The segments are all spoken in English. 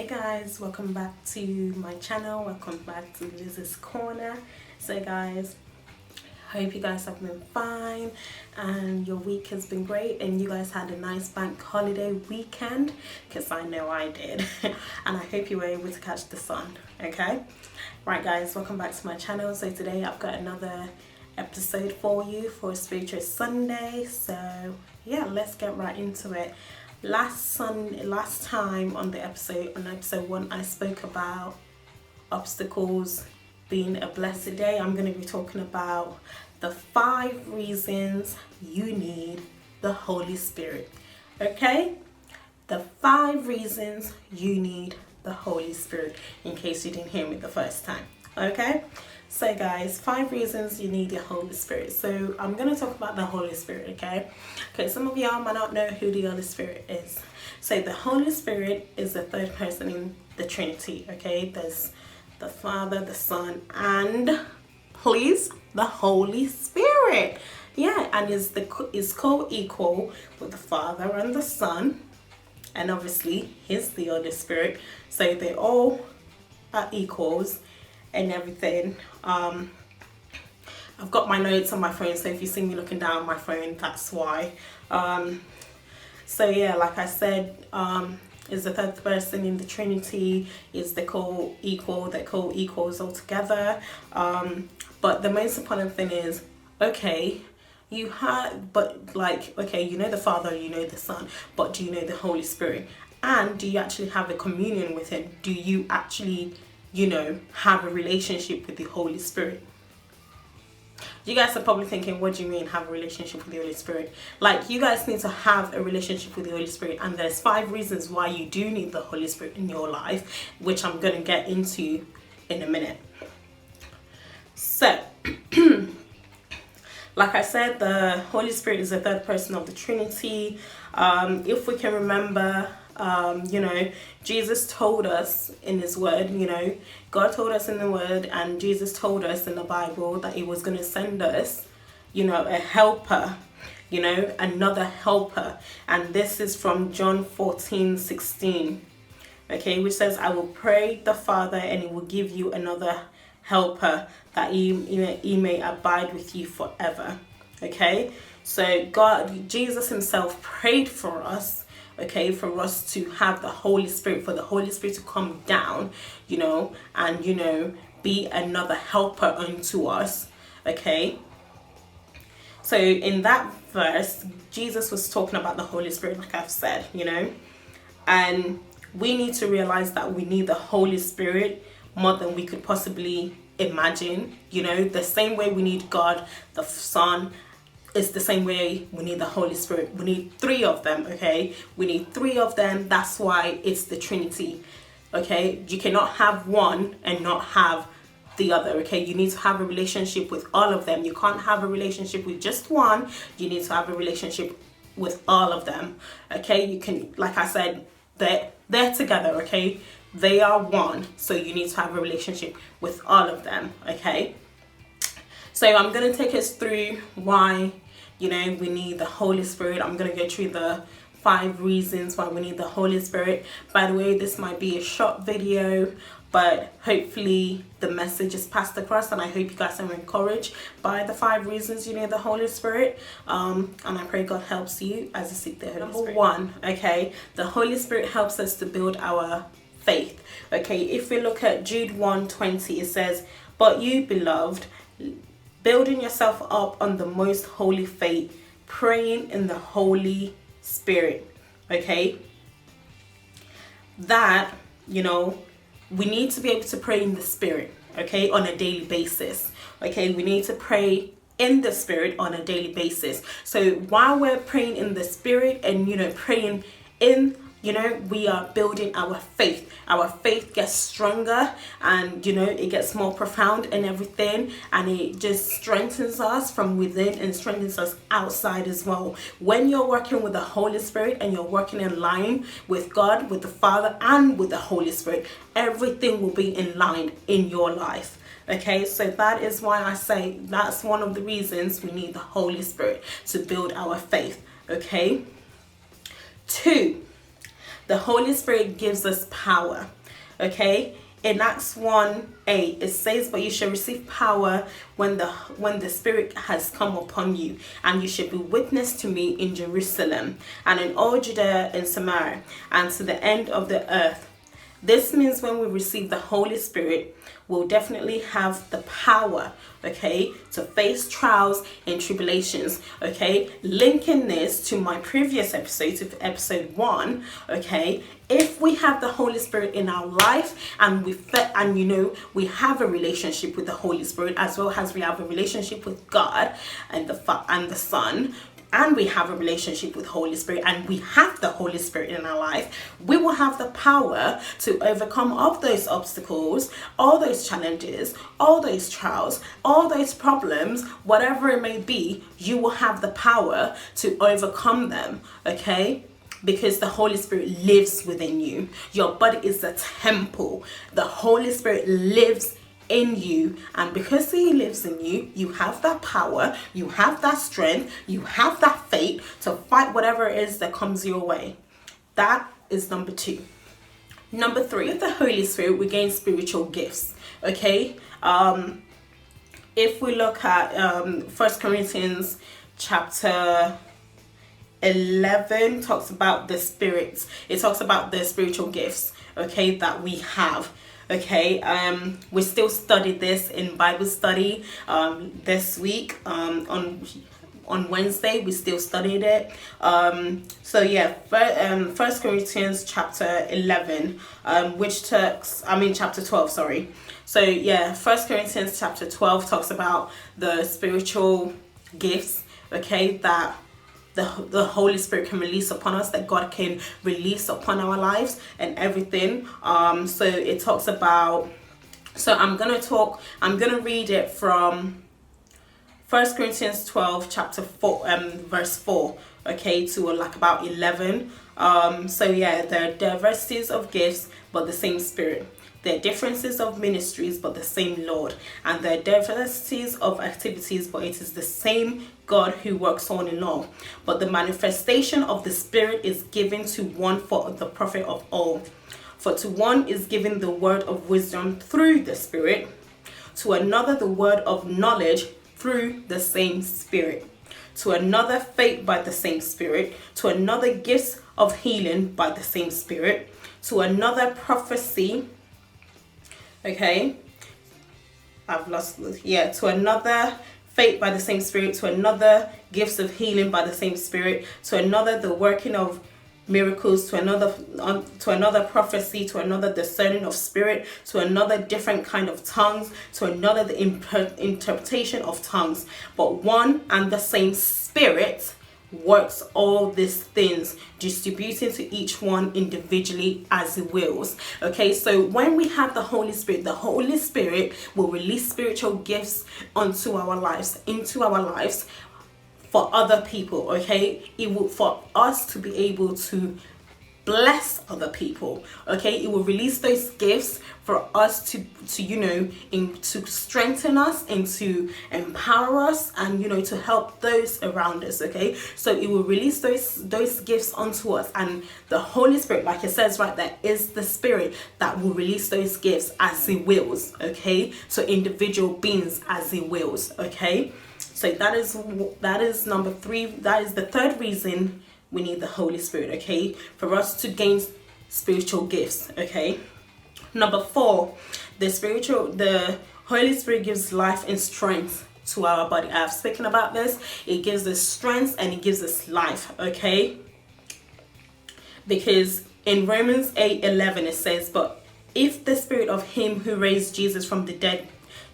Hey guys, welcome back to my channel. Welcome back to Lizzi's Corner. So guys, hope you guys have been fine and your week has been great and you guys had a nice bank holiday weekend, because I know I did. And I hope you were able to catch the sun. Okay, right guys, welcome back to my channel. So today I've got another episode for you for Spiritual Sunday. So yeah, let's get right into it. Last time on episode 1, I spoke about obstacles being a blessed day. I'm going to be talking about the 5 reasons you need the Holy Spirit. Okay, the 5 reasons you need the Holy Spirit, in case you didn't hear me the first time. Okay, so guys, 5 reasons you need the Holy Spirit. So I'm going to talk about the Holy Spirit. Okay, some of y'all might not know who the Holy Spirit is. So the Holy Spirit is the third person in the Trinity. Okay, there's the Father, the Son, and please, the Holy Spirit. Yeah, and is co-equal with the Father and the Son, and obviously he's the Holy Spirit. So they all are equals and everything. I've got my notes on my phone, so if you see me looking down on my phone, that's why. So yeah, like I said, is the third person in the Trinity, is the co-equals all together. But the most important thing is, okay, you know the Father, you know the Son, but do you know the Holy Spirit? And do you actually have a communion with Him? Do you actually, have a relationship with the Holy Spirit? You guys are probably thinking, what do you mean have a relationship with the Holy Spirit? Like, you guys need to have a relationship with the Holy Spirit, and there's 5 reasons why you do need the Holy Spirit in your life, which I'm going to get into in a minute. So, like I said, the Holy Spirit is the third person of the Trinity. If we can remember, Jesus told us in His Word, God told us in the Word, and Jesus told us in the Bible that He was going to send us, a helper, another helper. And this is from John 14:16, okay, which says, I will pray the Father, and He will give you another helper, that he may abide with you forever. Okay, so Jesus Himself prayed for us, okay, for us to have the Holy Spirit, for the Holy Spirit to come down, and be another helper unto us. Okay, so in that verse, Jesus was talking about the Holy Spirit, like I've said, and we need to realize that we need the Holy Spirit more than we could possibly imagine. The same way we need God the Son, it's the same way we need the Holy Spirit. We need 3 of them, okay? We need 3 of them. That's why it's the Trinity, okay? You cannot have one and not have the other, okay? You need to have a relationship with all of them. You can't have a relationship with just one. You need to have a relationship with all of them, okay? You can, like I said, they're together, okay? They are one, so you need to have a relationship with all of them, okay? So I'm going to take us through why, we need the Holy Spirit. I'm going to go through the 5 reasons why we need the Holy Spirit. By the way, this might be a short video, but hopefully the message is passed across, and I hope you guys are encouraged by the 5 reasons you need the Holy Spirit. And I pray God helps you as you seek the Holy Spirit. Number 1, okay, the Holy Spirit helps us to build our faith. Okay, if we look at Jude 1:20, it says, but you, beloved, building yourself up on the most holy faith, praying in the Holy Spirit. Okay, that, we need to be able to pray in the Spirit, okay, on a daily basis. Okay, we need to pray in the Spirit on a daily basis. So while we're praying in the Spirit and, praying in, we are building our faith. Our faith gets stronger, and, it gets more profound and everything. And it just strengthens us from within and strengthens us outside as well. When you're working with the Holy Spirit and you're working in line with God, with the Father, and with the Holy Spirit, everything will be in line in your life. Okay, so that is why I say that's one of the reasons we need the Holy Spirit, to build our faith. Okay, 2, The Holy Spirit gives us power. Okay, in Acts 1:8 it says, but you shall receive power when the Spirit has come upon you, and you shall be witness to me in Jerusalem and in all Judea and Samaria and to the end of the earth. This means when we receive the Holy Spirit, we'll definitely have the power, okay, to face trials and tribulations, okay. Linking this to my previous episode, to episode 1, okay, if we have the Holy Spirit in our life and we have a relationship with the Holy Spirit, as well as we have a relationship with God and the Son, and we have a relationship with Holy Spirit, and we have the Holy Spirit in our life, we will have the power to overcome all those obstacles, all those challenges, all those trials, all those problems, whatever it may be. You will have the power to overcome them, okay? Because the Holy Spirit lives within you. Your body is a temple. The Holy Spirit lives in you, and because He lives in you, you have that power, you have that strength, you have that faith to fight whatever it is that comes your way. That is number 2. Number 3, with the Holy Spirit, we gain spiritual gifts. Okay, if we look at 1 Corinthians chapter 11 talks about the spirits. It talks about the spiritual gifts, okay, that we have. Okay, we still studied this in Bible study this week. On Wednesday we still studied it. So yeah, 1 Corinthians chapter 11, chapter 12, sorry. So yeah, 1 Corinthians chapter 12 talks about the spiritual gifts, okay, that the Holy Spirit can release upon us, that God can release upon our lives and everything. So it talks about, so I'm gonna read it from 1 Corinthians 12 chapter 4 verse 4, okay, to like about 11. So yeah, there are diversities of gifts but the same Spirit. There are differences of ministries but the same Lord, and there are diversities of activities but it is the same God who works all in all. But the manifestation of the Spirit is given to one for the profit of all. For to one is given the word of wisdom through the Spirit, to another the word of knowledge through the same Spirit, to another faith by the same Spirit, to another gifts of healing by the same Spirit, to another prophecy. Okay, to another faith by the same Spirit, to another gifts of healing by the same Spirit, to another the working of miracles, to another prophecy, to another discerning of spirit, to another different kind of tongues, to another the interpretation of tongues. But one and the same Spirit works all these things, distributing to each one individually as He wills. Okay, so when we have the Holy Spirit will release spiritual gifts into our lives for other people. Okay, it will, for us to be able to bless other people. Okay, it will release those gifts for us to strengthen us and to empower us, and to help those around us. Okay, so it will release those gifts onto us, and the Holy Spirit, like it says right there, is the Spirit that will release those gifts as He wills. Okay, so individual beings as He wills. Okay, so that is number 3. That is the third reason we need the Holy Spirit, okay, for us to gain spiritual gifts. Okay, number 4, the Holy Spirit gives life and strength to our body. I've spoken about this. It gives us strength and it gives us life. Okay, because in Romans 8:11 it says, but if the Spirit of Him who raised Jesus from the dead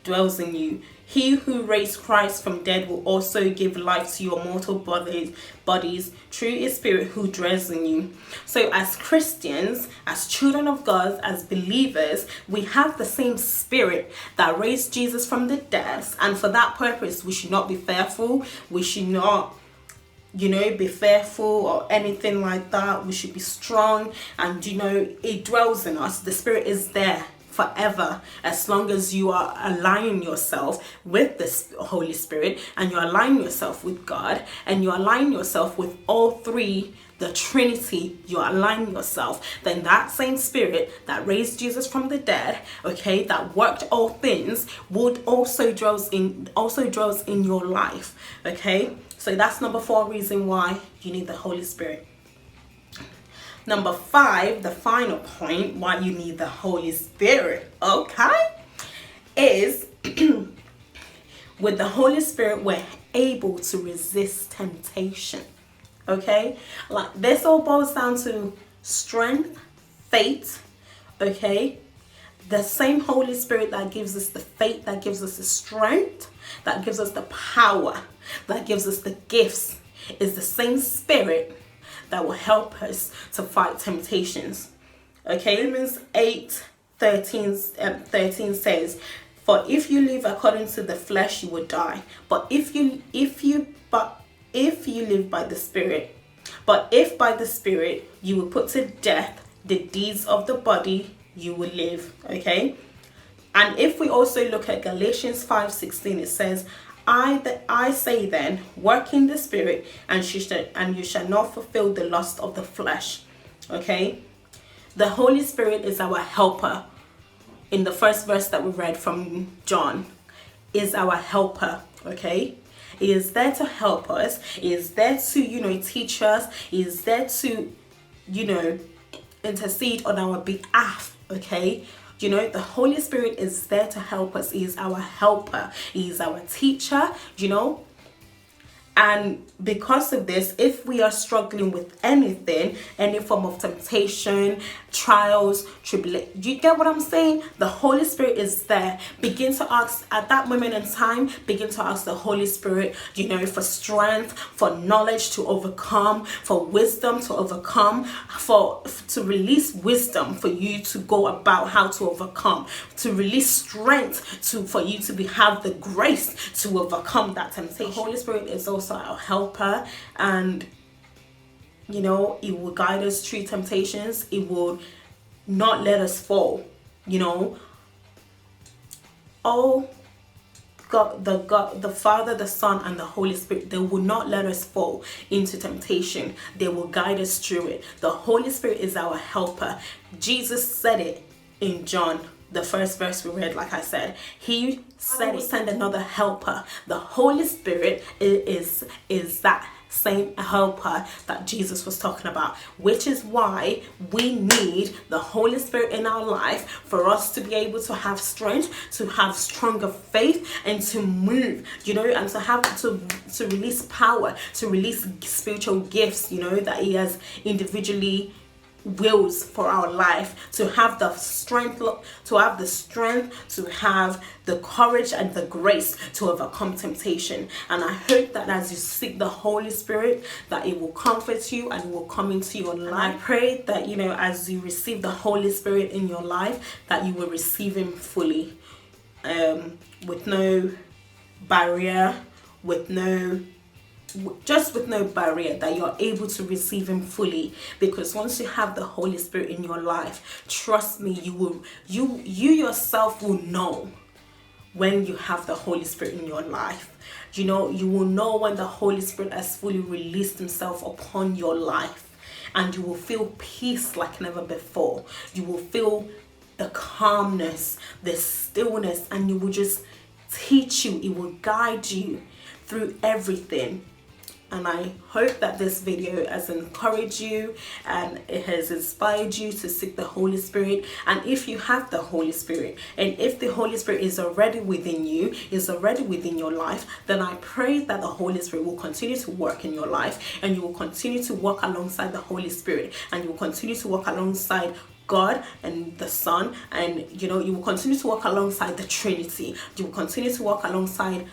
dwells in you, He who raised Christ from dead will also give life to your mortal bodies through His Spirit who dwells in you. So as Christians, as children of God, as believers, we have the same Spirit that raised Jesus from the dead, and for that purpose we should not be fearful. We should not be fearful or anything like that. We should be strong, and it dwells in us. The Spirit is there forever, as long as you are aligning yourself with the Holy Spirit, and you align yourself with God, and you align yourself with all three, the Trinity, you align yourself, then that same Spirit that raised Jesus from the dead, okay, that worked all things, would also dwells in your life, okay? So that's number 4 reason why you need the Holy Spirit. Number 5, the final point why you need the Holy Spirit, okay, is with the Holy Spirit we're able to resist temptation. Okay, like this all boils down to strength, faith. Okay, the same Holy Spirit that gives us the faith, that gives us the strength, that gives us the power, that gives us the gifts, is the same Spirit that will help us to fight temptations. Okay, Romans 8:13 says, "For if you live according to the flesh, you will die. But if you live by the Spirit, but if by the Spirit you will put to death the deeds of the body, you will live." Okay, and if we also look at Galatians 5:16, it says, I say then, work in the Spirit, and you shall not fulfill the lust of the flesh. Okay, the Holy Spirit is our helper. In the first verse that we read from John, is our helper. Okay, he is there to help us. He is there to, teach us. He is there to, intercede on our behalf. Okay, the Holy Spirit is there to help us. He is our helper. He is our teacher, And because of this, if we are struggling with anything, any form of temptation, trials, tribulation, you get what I'm saying? The Holy Spirit is there. Begin to ask at that moment in time, begin to ask the Holy Spirit, for strength, for knowledge to overcome, for wisdom to overcome, to release wisdom for you to go about how to overcome, to release strength for you to have the grace to overcome that temptation. The Holy Spirit is also our helper, and it will guide us through temptations. It will not let us fall. All God, the Father, the Son, and the Holy Spirit, they will not let us fall into temptation. They will guide us through it. The Holy Spirit is our helper. Jesus said it in John, the first verse we read. Like I said, he said he send another helper. The Holy Spirit is that same helper that Jesus was talking about, which is why we need the Holy Spirit in our life, for us to be able to have strength, to have stronger faith, and to move, and to have to release power, to release spiritual gifts, that he has individually wills for our life, to have the strength, to have the courage and the grace to overcome temptation. And I hope that as you seek the Holy Spirit, that it will comfort you and it will come into your life. And I pray that as you receive the Holy Spirit in your life, that you will receive him fully, with no barrier, with no barrier, that you're able to receive him fully. Because once you have the Holy Spirit in your life, trust me, you yourself will know when you have the Holy Spirit in your life. You will know when the Holy Spirit has fully released himself upon your life, and you will feel peace like never before. You will feel the calmness, the stillness, and it will just teach you, it will guide you through everything. And I hope that this video has encouraged you and it has inspired you to seek the Holy Spirit. And if you have the Holy Spirit, and if the Holy Spirit is already within you, is already within your life, then I pray that the Holy Spirit will continue to work in your life, and you will continue to walk alongside the Holy Spirit, and you will continue to walk alongside God and the Son, and you will continue to walk alongside the Trinity. You will continue to walk alongside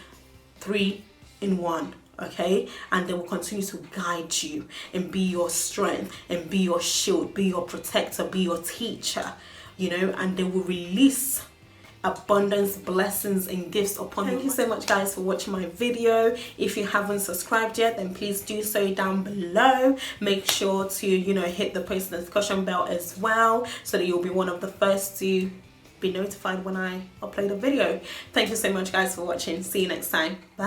3 in 1. Okay, and they will continue to guide you and be your strength and be your shield, be your protector, be your teacher, and they will release abundance, blessings, and gifts upon you. Thank you so much, guys, for watching my video. If you haven't subscribed yet, then please do so down below. Make sure to hit the post notification bell as well, so that you'll be one of the first to be notified when I upload a video. Thank you so much guys for watching. See you next time. Bye.